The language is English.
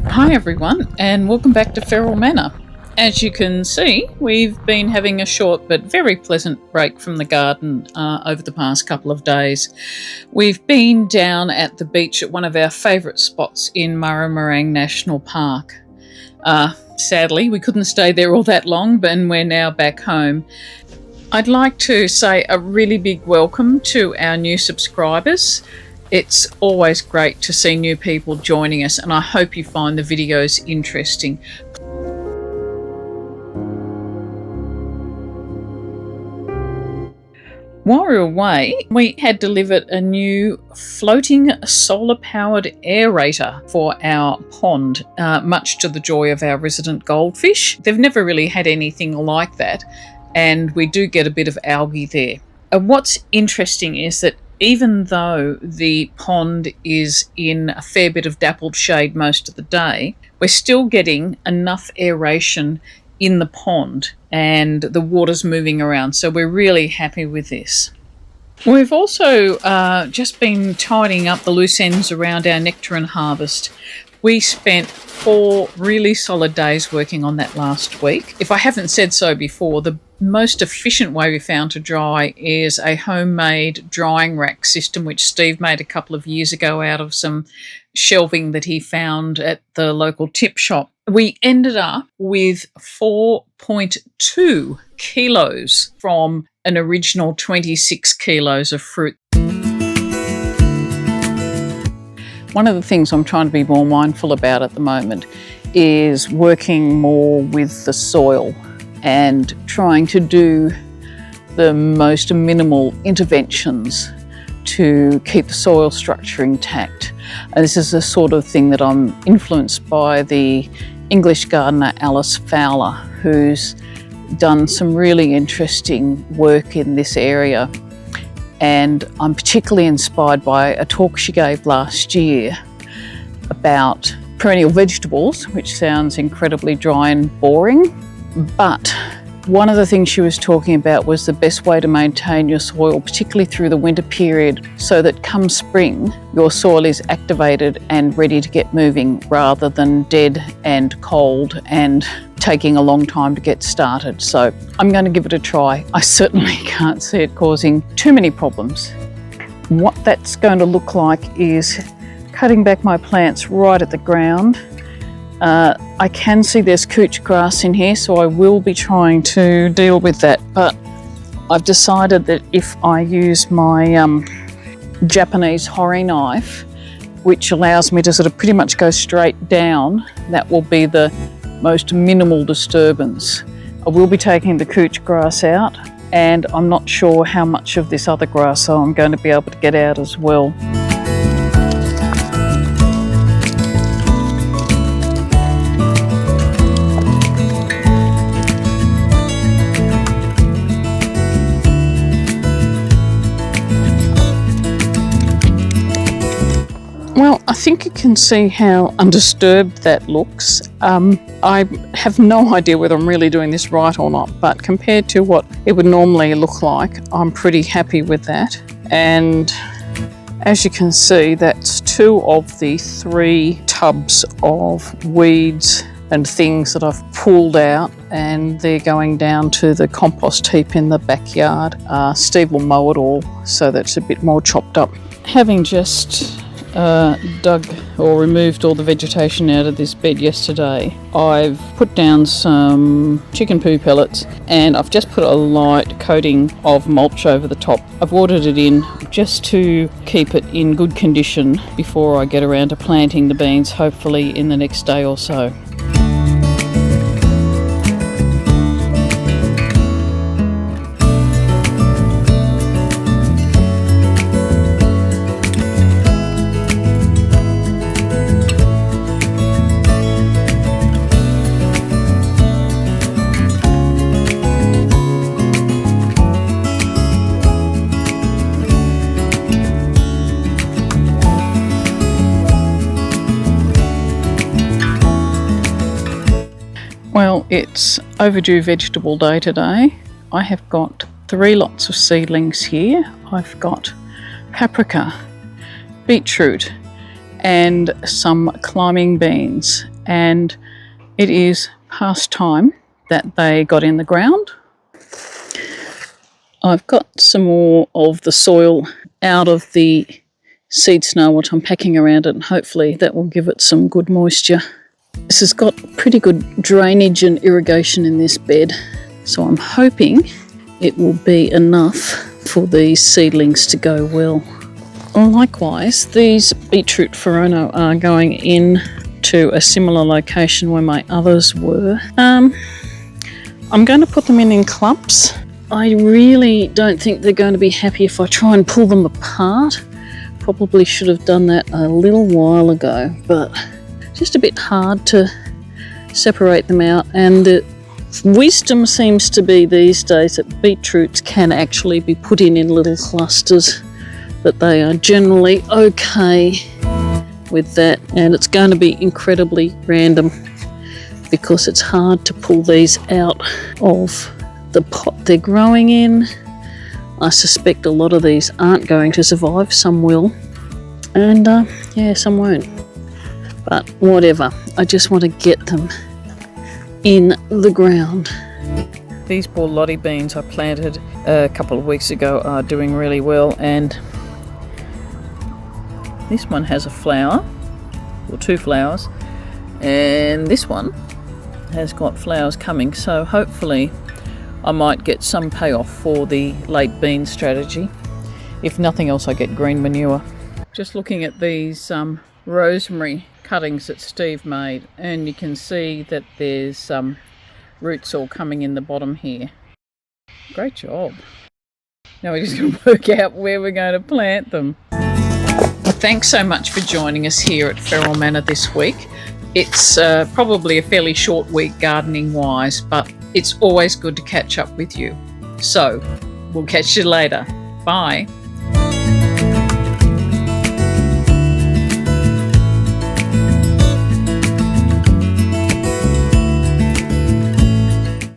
Hi everyone, and welcome back to Feral Manor. As you can see, we've been having a short but very pleasant break from the garden over the past couple of days. We've been down at the beach at one of our favourite spots in Murramarang National Park. Sadly, we couldn't stay there all that long, but we're now back home. I'd like to say a really big welcome to our new subscribers. It's always great to see new people joining us, and I hope you find the videos interesting. While we were away, we had delivered a new floating solar-powered aerator for our pond, much to the joy of our resident goldfish. They've never really had anything like that, and we do get a bit of algae there. And what's interesting is that even though the pond is in a fair bit of dappled shade most of the day, we're still getting enough aeration in the pond and the water's moving around, so we're really happy with this. We've also just been tidying up the loose ends around our nectarine harvest. We spent 4 really solid days working on that last week. If I haven't said so before, the most efficient way we found to dry is a homemade drying rack system, which Steve made a couple of years ago out of some shelving that he found at the local tip shop. We ended up with 4.2 kilos from an original 26 kilos of fruit. One of the things I'm trying to be more mindful about at the moment is working more with the soil and trying to do the most minimal interventions to keep the soil structure intact. And this is the sort of thing that I'm influenced by the English gardener Alys Fowler, who's done some really interesting work in this area. And I'm particularly inspired by a talk she gave last year about perennial vegetables, which sounds incredibly dry and boring. But one of the things she was talking about was the best way to maintain your soil, particularly through the winter period, so that come spring, your soil is activated and ready to get moving rather than dead and cold and taking a long time to get started. So I'm going to give it a try. I certainly can't see it causing too many problems. What that's going to look like is cutting back my plants right at the ground. I can see there's couch grass in here, so I will be trying to deal with that, but I've decided that if I use my Japanese hori knife, which allows me to sort of pretty much go straight down, that will be the most minimal disturbance. I will be taking the couch grass out, and I'm not sure how much of this other grass I'm going to be able to get out as well. Well, I think you can see how undisturbed that looks. I have no idea whether I'm really doing this right or not, but compared to what it would normally look like, I'm pretty happy with that. And as you can see, that's 2 of the 3 tubs of weeds and things that I've pulled out, and they're going down to the compost heap in the backyard. Steve will mow it all so that's a bit more chopped up. Having just dug or removed all the vegetation out of this bed yesterday, I've put down some chicken poo pellets and I've just put a light coating of mulch over the top. I've watered it in just to keep it in good condition before I get around to planting the beans, hopefully in the next day or so. Well, it's overdue vegetable day today. I have got 3 lots of seedlings here. I've got paprika, beetroot, and some climbing beans, and it is past time that they got in the ground. I've got some more of the soil out of the seed snow, which I'm packing around it, and hopefully that will give it some good moisture. This has got pretty good drainage and irrigation in this bed, so I'm hoping it will be enough for these seedlings to go well. Likewise, these beetroot Ferono are going in to a similar location where my others were. I'm going to put them in clumps. I really don't think they're going to be happy if I try and pull them apart. Probably should have done that a little while ago, but just a bit hard to separate them out. And the wisdom seems to be these days that beetroots can actually be put in little clusters, that they are generally okay with that, and it's going to be incredibly random because it's hard to pull these out of the pot they're growing in. I suspect a lot of these aren't going to survive, some will, and yeah, some won't. But whatever, I just want to get them in the ground. These Borlotti beans I planted a couple of weeks ago are doing really well, and this one has a flower, or 2 flowers, and this one has got flowers coming, so hopefully I might get some payoff for the late bean strategy. If nothing else, I get green manure. Just looking at these rosemary cuttings that Steve made, and you can see that there's roots all coming in the bottom here. Great job. Now we're just going to work out where we're going to plant them. Thanks so much for joining us here at Feral Manor this week. It's probably a fairly short week gardening wise, but it's always good to catch up with you. So we'll catch you later. Bye.